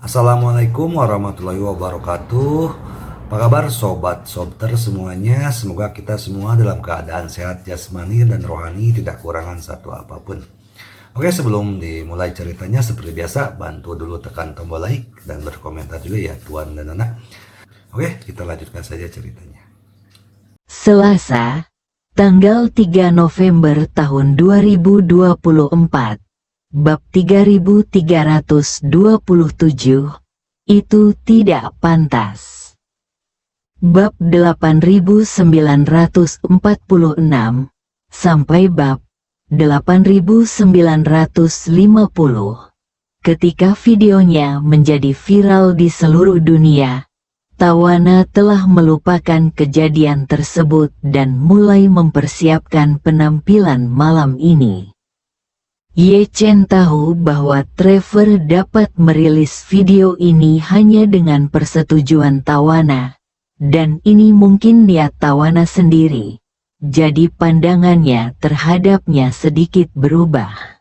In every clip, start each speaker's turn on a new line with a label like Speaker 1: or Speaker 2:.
Speaker 1: Assalamualaikum warahmatullahi wabarakatuh. Apa kabar sobat sobter semuanya? Semoga kita semua dalam keadaan sehat jasmani dan rohani, tidak kurangan satu apapun. Oke, sebelum dimulai ceritanya seperti biasa, bantu dulu tekan tombol like dan berkomentar juga ya Tuan dan Anak. Oke, kita lanjutkan saja ceritanya.
Speaker 2: Selasa, tanggal 3 November tahun 2024. Bab 3327, itu tidak pantas. Bab 8946 sampai bab 8950. Ketika videonya menjadi viral di seluruh dunia, Tawana telah melupakan kejadian tersebut dan mulai mempersiapkan penampilan malam ini. Ye Chen tahu bahwa Trevor dapat merilis video ini hanya dengan persetujuan Tawana, dan ini mungkin niat Tawana sendiri, jadi pandangannya terhadapnya sedikit berubah.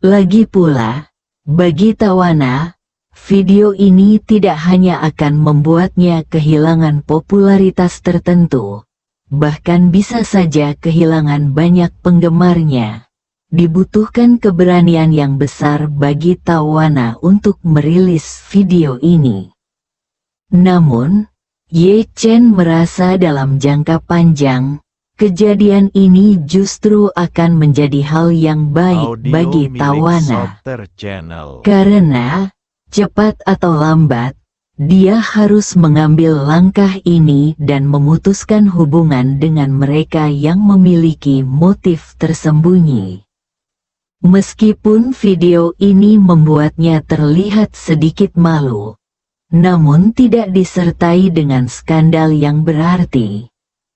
Speaker 2: Lagi pula, bagi Tawana, video ini tidak hanya akan membuatnya kehilangan popularitas tertentu, bahkan bisa saja kehilangan banyak penggemarnya. Dibutuhkan keberanian yang besar bagi Tawana untuk merilis video ini. Namun, Ye Chen merasa dalam jangka panjang, kejadian ini justru akan menjadi hal yang baik bagi Tawana. Karena, cepat atau lambat, dia harus mengambil langkah ini dan memutuskan hubungan dengan mereka yang memiliki motif tersembunyi. Meskipun video ini membuatnya terlihat sedikit malu, namun tidak disertai dengan skandal yang berarti.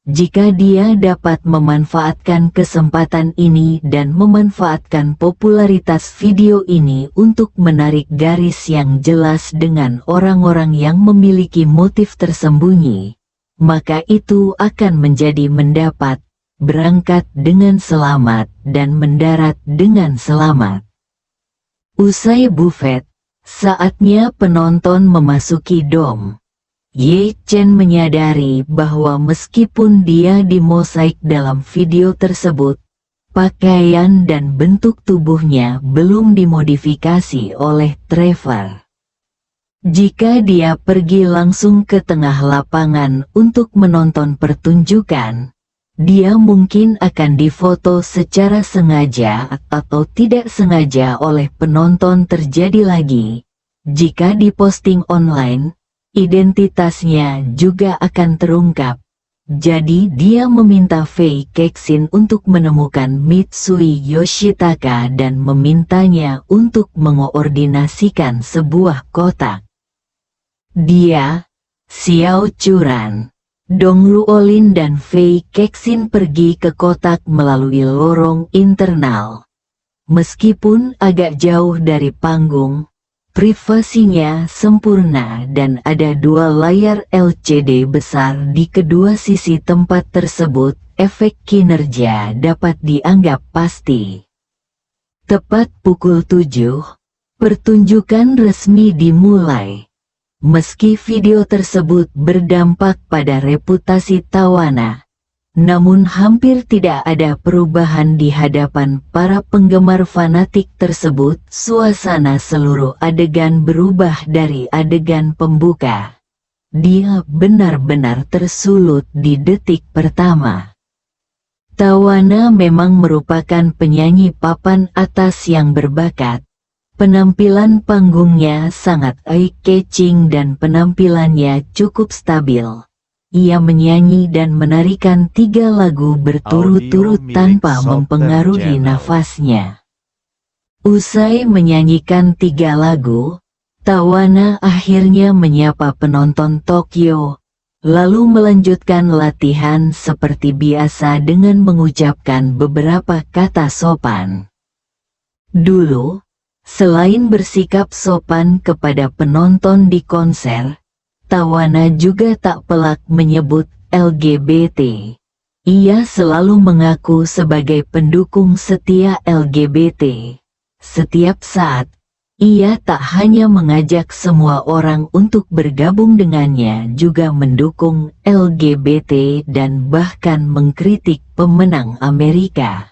Speaker 2: Jika dia dapat memanfaatkan kesempatan ini dan memanfaatkan popularitas video ini untuk menarik garis yang jelas dengan orang-orang yang memiliki motif tersembunyi, maka itu akan menjadi mendapat berangkat dengan selamat dan mendarat dengan selamat. Usai buffet, saatnya penonton memasuki dom. Ye Chen menyadari bahwa meskipun dia dimosaik dalam video tersebut, pakaian dan bentuk tubuhnya belum dimodifikasi oleh Trevor. Jika dia pergi langsung ke tengah lapangan untuk menonton pertunjukan, dia mungkin akan difoto secara sengaja atau tidak sengaja oleh penonton. Terjadi lagi, jika diposting online, identitasnya juga akan terungkap. Jadi dia meminta Fei Kexin untuk menemukan Mitsui Yoshitaka dan memintanya untuk mengoordinasikan sebuah kotak. Dia, Xiao Churan, Dong Ruolin dan Fei Kexin pergi ke kotak melalui lorong internal. Meskipun agak jauh dari panggung, privasinya sempurna dan ada dua layar LCD besar di kedua sisi tempat tersebut. Efek kinerja dapat dianggap pasti. Tepat pukul 7, pertunjukan resmi dimulai. Meski video tersebut berdampak pada reputasi Tawana, namun hampir tidak ada perubahan di hadapan para penggemar fanatik tersebut. Suasana seluruh adegan berubah dari adegan pembuka. Dia benar-benar tersulut di detik pertama. Tawana memang merupakan penyanyi papan atas yang berbakat. Penampilan panggungnya sangat eye-catching dan penampilannya cukup stabil. Ia menyanyi dan menarikan 3 lagu berturut-turut tanpa mempengaruhi nafasnya. Usai menyanyikan 3 lagu, Tawana akhirnya menyapa penonton Tokyo, lalu melanjutkan latihan seperti biasa dengan mengucapkan beberapa kata sopan. Dulu, selain bersikap sopan kepada penonton di konser, Tawana juga tak pelak menyebut LGBT. Ia selalu mengaku sebagai pendukung setia LGBT. Setiap saat, Ia tak hanya mengajak semua orang untuk bergabung dengannya, juga mendukung LGBT dan bahkan mengkritik pemenang Amerika.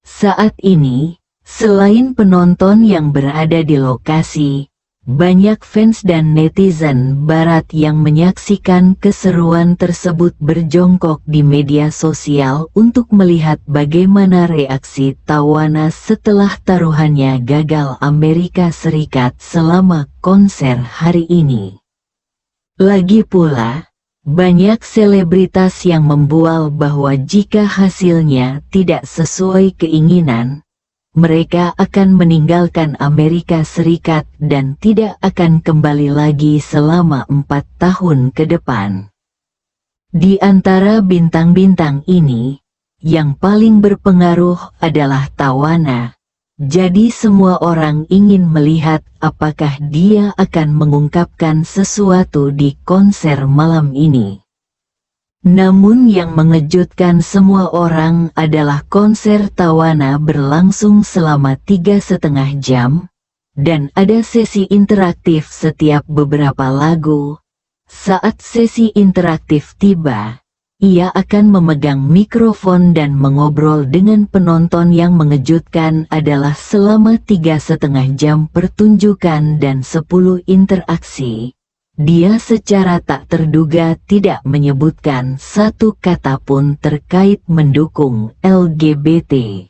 Speaker 2: Saat ini, selain penonton yang berada di lokasi, banyak fans dan netizen Barat yang menyaksikan keseruan tersebut berjongkok di media sosial untuk melihat bagaimana reaksi Tawana setelah taruhannya gagal Amerika Serikat selama konser hari ini. Lagi pula, banyak selebritas yang membual bahwa jika hasilnya tidak sesuai keinginan, mereka akan meninggalkan Amerika Serikat dan tidak akan kembali lagi selama 4 tahun ke depan. Di antara bintang-bintang ini, yang paling berpengaruh adalah Tawana. Jadi semua orang ingin melihat apakah dia akan mengungkapkan sesuatu di konser malam ini. Namun yang mengejutkan semua orang adalah konser Tawana berlangsung selama 3,5 jam, dan ada sesi interaktif setiap beberapa lagu. Saat sesi interaktif tiba, ia akan memegang mikrofon dan mengobrol dengan penonton. Yang mengejutkan adalah selama 3,5 jam pertunjukan dan 10 interaksi, dia secara tak terduga tidak menyebutkan satu kata pun terkait mendukung LGBT.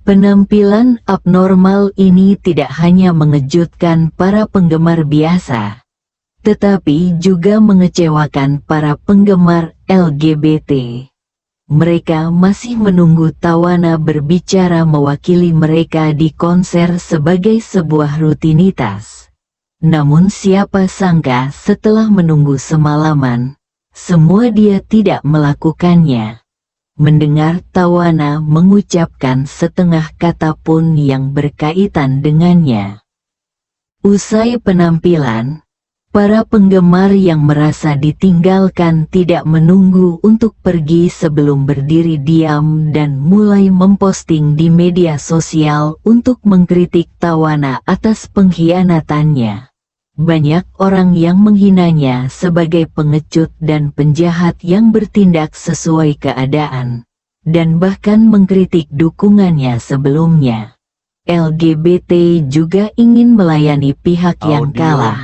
Speaker 2: Penampilan abnormal ini tidak hanya mengejutkan para penggemar biasa, tetapi juga mengecewakan para penggemar LGBT. Mereka masih menunggu Tawana berbicara mewakili mereka di konser sebagai sebuah rutinitas. Namun siapa sangka setelah menunggu semalaman, semua dia tidak melakukannya. Mendengar Tawana mengucapkan setengah kata pun yang berkaitan dengannya. Usai penampilan, para penggemar yang merasa ditinggalkan tidak menunggu untuk pergi sebelum berdiri diam dan mulai memposting di media sosial untuk mengkritik Tawana atas pengkhianatannya. Banyak orang yang menghinanya sebagai pengecut dan penjahat yang bertindak sesuai keadaan, dan bahkan mengkritik dukungannya sebelumnya. LGBT juga ingin melayani pihak yang kalah.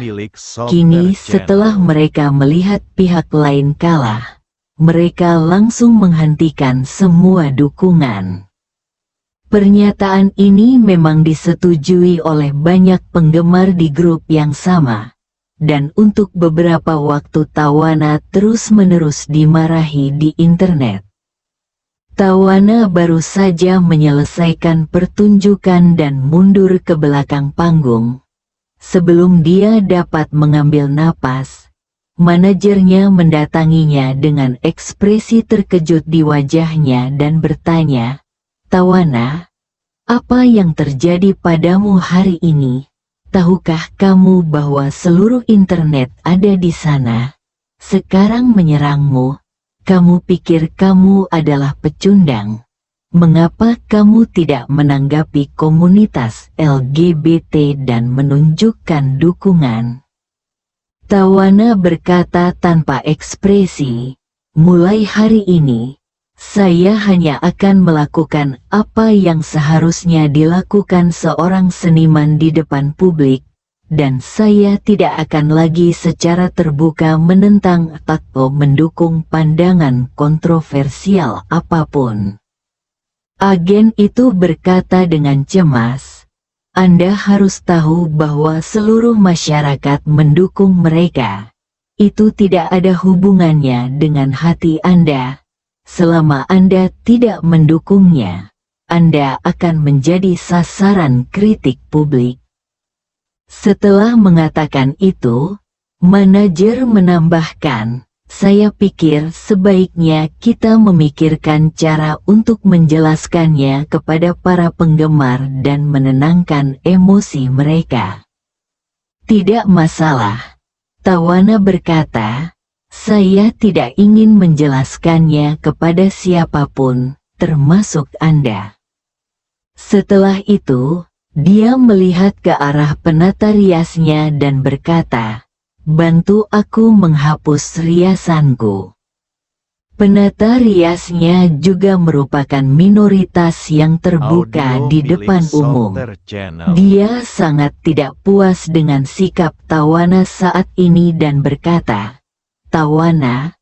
Speaker 2: Kini setelah mereka melihat pihak lain kalah, mereka langsung menghentikan semua dukungan. Pernyataan ini memang disetujui oleh banyak penggemar di grup yang sama, dan untuk beberapa waktu Tawana terus-menerus dimarahi di internet. Tawana baru saja menyelesaikan pertunjukan dan mundur ke belakang panggung. Sebelum dia dapat mengambil napas, manajernya mendatanginya dengan ekspresi terkejut di wajahnya dan bertanya, "Tawana, apa yang terjadi padamu hari ini? Tahukah kamu bahwa seluruh internet ada di sana? Sekarang menyerangmu. Kamu pikir kamu adalah pecundang. Mengapa kamu tidak menanggapi komunitas LGBT dan menunjukkan dukungan?" Tawana berkata tanpa ekspresi, "Mulai hari ini, saya hanya akan melakukan apa yang seharusnya dilakukan seorang seniman di depan publik, dan saya tidak akan lagi secara terbuka menentang atau mendukung pandangan kontroversial apapun." Agen itu berkata dengan cemas, "Anda harus tahu bahwa seluruh masyarakat mendukung mereka. Itu tidak ada hubungannya dengan hati Anda. Selama Anda tidak mendukungnya, Anda akan menjadi sasaran kritik publik." Setelah mengatakan itu, manajer menambahkan, "Saya pikir sebaiknya kita memikirkan cara untuk menjelaskannya kepada para penggemar dan menenangkan emosi mereka." "Tidak masalah," Tawana berkata, "saya tidak ingin menjelaskannya kepada siapapun, termasuk Anda." Setelah itu, Dia melihat ke arah penata riasnya dan berkata, "Bantu aku menghapus riasanku." Penata riasnya juga merupakan minoritas yang terbuka
Speaker 3: Audio
Speaker 2: di
Speaker 3: milik
Speaker 2: depan umum.
Speaker 3: Softer Channel.
Speaker 2: Dia sangat tidak puas dengan sikap Tawana saat ini dan berkata, "Tawana,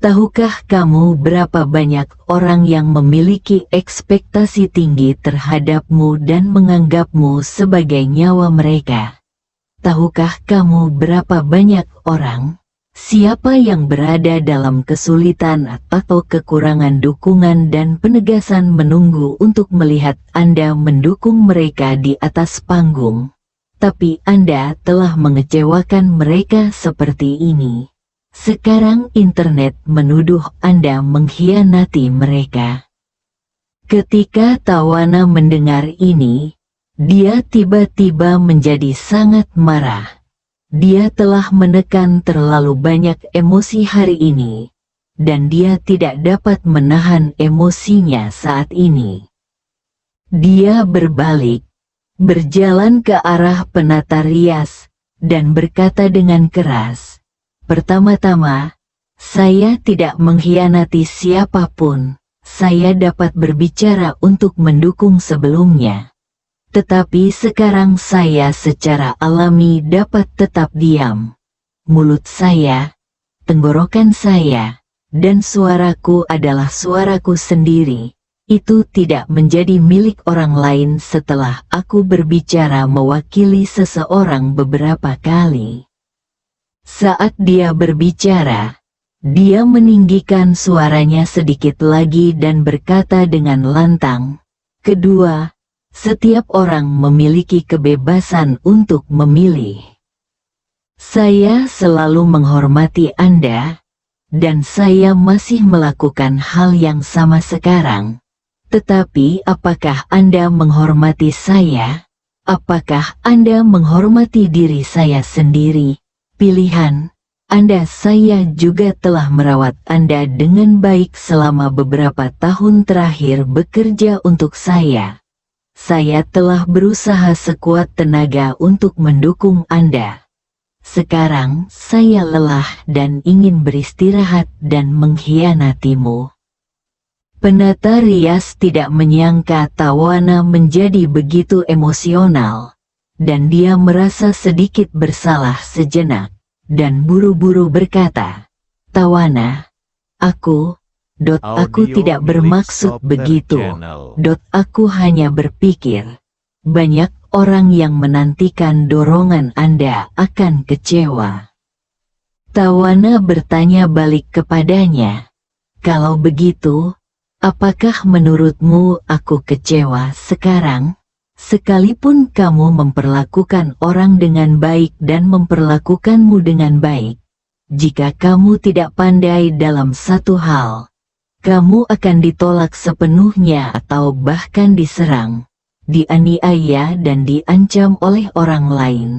Speaker 2: tahukah kamu berapa banyak orang yang memiliki ekspektasi tinggi terhadapmu dan menganggapmu sebagai nyawa mereka? Tahukah kamu berapa banyak orang, siapa yang berada dalam kesulitan atau kekurangan dukungan dan penegasan menunggu untuk melihat Anda mendukung mereka di atas panggung? Tapi Anda telah mengecewakan mereka seperti ini. Sekarang internet menuduh Anda mengkhianati mereka." Ketika Tawana mendengar ini, dia tiba-tiba menjadi sangat marah. Dia telah menekan terlalu banyak emosi hari ini, dan dia tidak dapat menahan emosinya saat ini. Dia berbalik, berjalan ke arah penata rias, dan berkata dengan keras, "Pertama-tama, saya tidak mengkhianati siapapun. Saya dapat berbicara untuk mendukung sebelumnya. Tetapi sekarang saya secara alami dapat tetap diam. Mulut saya, tenggorokan saya, dan suaraku adalah suaraku sendiri. Itu tidak menjadi milik orang lain setelah aku berbicara mewakili seseorang beberapa kali." Saat dia berbicara, dia meninggikan suaranya sedikit lagi dan berkata dengan lantang, "Kedua, setiap orang memiliki kebebasan untuk memilih. Saya selalu menghormati Anda, dan saya masih melakukan hal yang sama sekarang. Tetapi apakah Anda menghormati saya? Apakah Anda menghormati diri saya sendiri? Pilihan Anda. Saya juga telah merawat Anda dengan baik selama beberapa tahun terakhir bekerja untuk saya. Saya telah berusaha sekuat tenaga untuk mendukung Anda. Sekarang saya lelah dan ingin beristirahat dan mengkhianatimu." Penata rias tidak menyangka Tawana menjadi begitu emosional, dan dia merasa sedikit bersalah sejenak, dan buru-buru berkata, "Tawana, aku tidak bermaksud begitu. Aku hanya berpikir, banyak orang yang menantikan dorongan Anda akan kecewa." Tawana bertanya balik kepadanya, "Kalau begitu, apakah menurutmu aku kecewa sekarang? Sekalipun kamu memperlakukan orang dengan baik dan memperlakukanmu dengan baik, jika kamu tidak pandai dalam satu hal, kamu akan ditolak sepenuhnya atau bahkan diserang, dianiaya dan diancam oleh orang lain.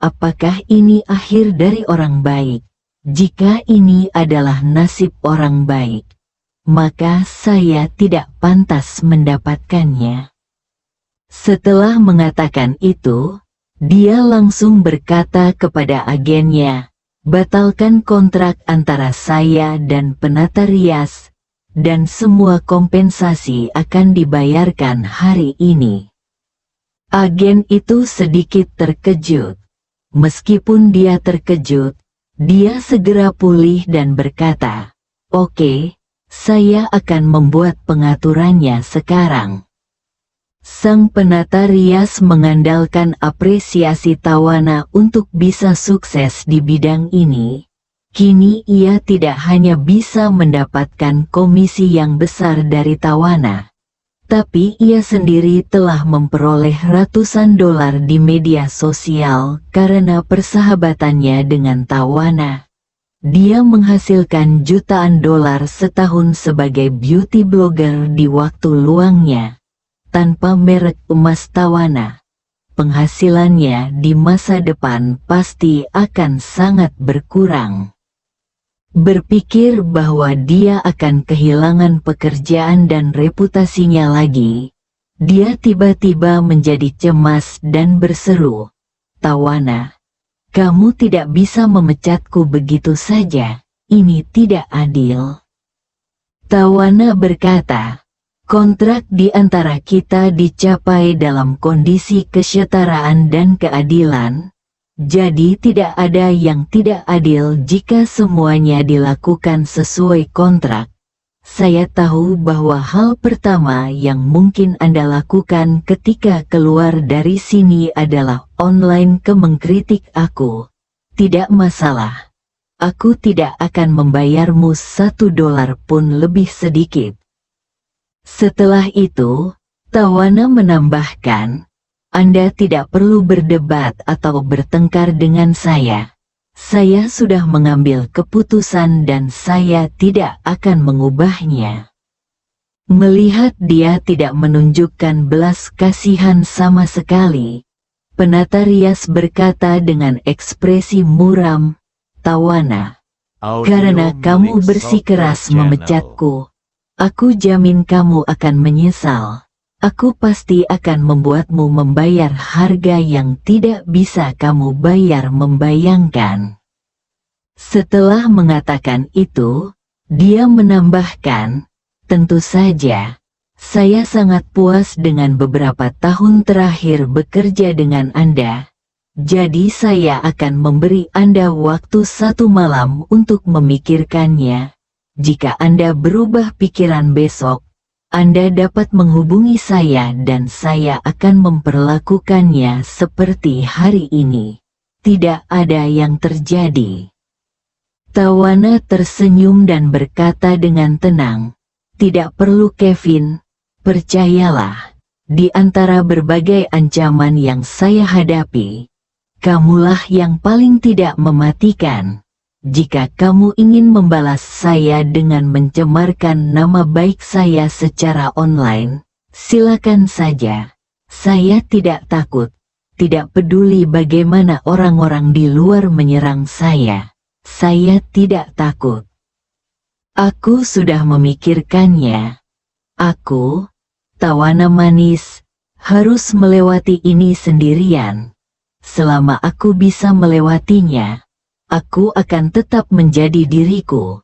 Speaker 2: Apakah ini akhir dari orang baik? Jika ini adalah nasib orang baik, maka saya tidak pantas mendapatkannya." Setelah mengatakan itu, dia langsung berkata kepada agennya, "Batalkan kontrak antara saya dan penata rias, dan semua kompensasi akan dibayarkan hari ini." Agen itu sedikit terkejut. Meskipun dia terkejut, dia segera pulih dan berkata, "Oke, saya akan membuat pengaturannya sekarang." Sang penata rias mengandalkan apresiasi Tawana untuk bisa sukses di bidang ini. Kini ia tidak hanya bisa mendapatkan komisi yang besar dari Tawana, tapi ia sendiri telah memperoleh ratusan dolar di media sosial karena persahabatannya dengan Tawana. Dia menghasilkan jutaan dolar setahun sebagai beauty blogger di waktu luangnya. Tanpa merek emas Tawana, penghasilannya di masa depan pasti akan sangat berkurang. Berpikir bahwa dia akan kehilangan pekerjaan dan reputasinya lagi, Dia tiba-tiba menjadi cemas dan berseru, "Tawana, kamu tidak bisa memecatku begitu saja, ini tidak adil." Tawana berkata, "Kontrak di antara kita dicapai dalam kondisi kesetaraan dan keadilan, jadi tidak ada yang tidak adil jika semuanya dilakukan sesuai kontrak. Saya tahu bahwa hal pertama yang mungkin Anda lakukan ketika keluar dari sini adalah online mengkritik aku. Tidak masalah. Aku tidak akan membayarmu $1 pun lebih sedikit." Setelah itu, Tawana menambahkan, "Anda tidak perlu berdebat atau bertengkar dengan saya. Saya sudah mengambil keputusan dan saya tidak akan mengubahnya." Melihat dia tidak menunjukkan belas kasihan sama sekali, penata rias berkata dengan ekspresi muram, "Tawana, karena kamu bersikeras memecatku, aku jamin kamu akan menyesal. Aku pasti akan membuatmu membayar harga yang tidak bisa kamu bayar." Membayangkan. Setelah mengatakan itu, dia menambahkan, "Tentu saja, saya sangat puas dengan beberapa tahun terakhir bekerja dengan Anda. Jadi saya akan memberi Anda waktu 1 malam untuk memikirkannya. Jika Anda berubah pikiran besok, Anda dapat menghubungi saya dan saya akan memperlakukannya seperti hari ini. Tidak ada yang terjadi." Tawana tersenyum dan berkata dengan tenang, "Tidak perlu Kevin, percayalah, di antara berbagai ancaman yang saya hadapi, kamulah yang paling tidak mematikan. Jika kamu ingin membalas saya dengan mencemarkan nama baik saya secara online, silakan saja. Saya tidak takut, tidak peduli bagaimana orang-orang di luar menyerang saya. Saya tidak takut. Aku sudah memikirkannya. Aku, Tawana manis, harus melewati ini sendirian. Selama aku bisa melewatinya, aku akan tetap menjadi diriku.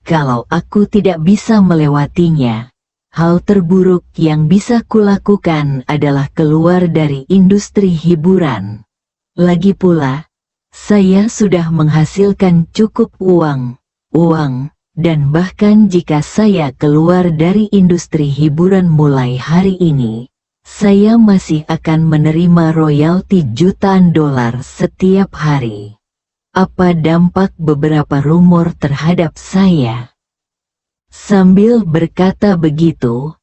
Speaker 2: Kalau aku tidak bisa melewatinya, hal terburuk yang bisa kulakukan adalah keluar dari industri hiburan. Lagi pula, saya sudah menghasilkan cukup uang, dan bahkan jika saya keluar dari industri hiburan mulai hari ini, saya masih akan menerima royalti jutaan dolar setiap hari. Apa dampak beberapa rumor terhadap saya?" Sambil berkata begitu,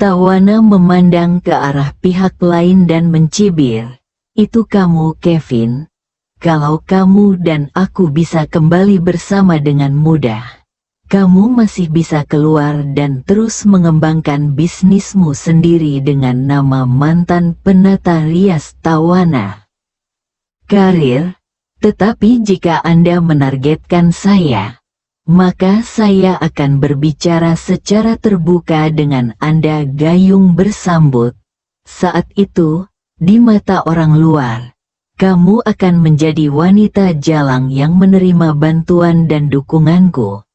Speaker 2: Tawana memandang ke arah pihak lain dan mencibir, "Itu kamu Kevin. Kalau kamu dan aku bisa kembali bersama dengan mudah, kamu masih bisa keluar dan terus mengembangkan bisnismu sendiri dengan nama mantan penata rias Tawana. Karir. Tetapi jika Anda menargetkan saya, maka saya akan berbicara secara terbuka dengan Anda." Gayung bersambut, "Saat itu, di mata orang luar, kamu akan menjadi wanita jalang yang menerima bantuan dan dukunganku,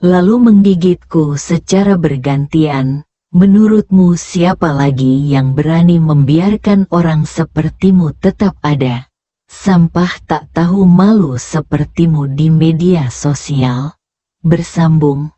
Speaker 2: lalu menggigitku secara bergantian. Menurutmu siapa lagi yang berani membiarkan orang sepertimu tetap ada? Sampah tak tahu malu sepertimu di media sosial." Bersambung.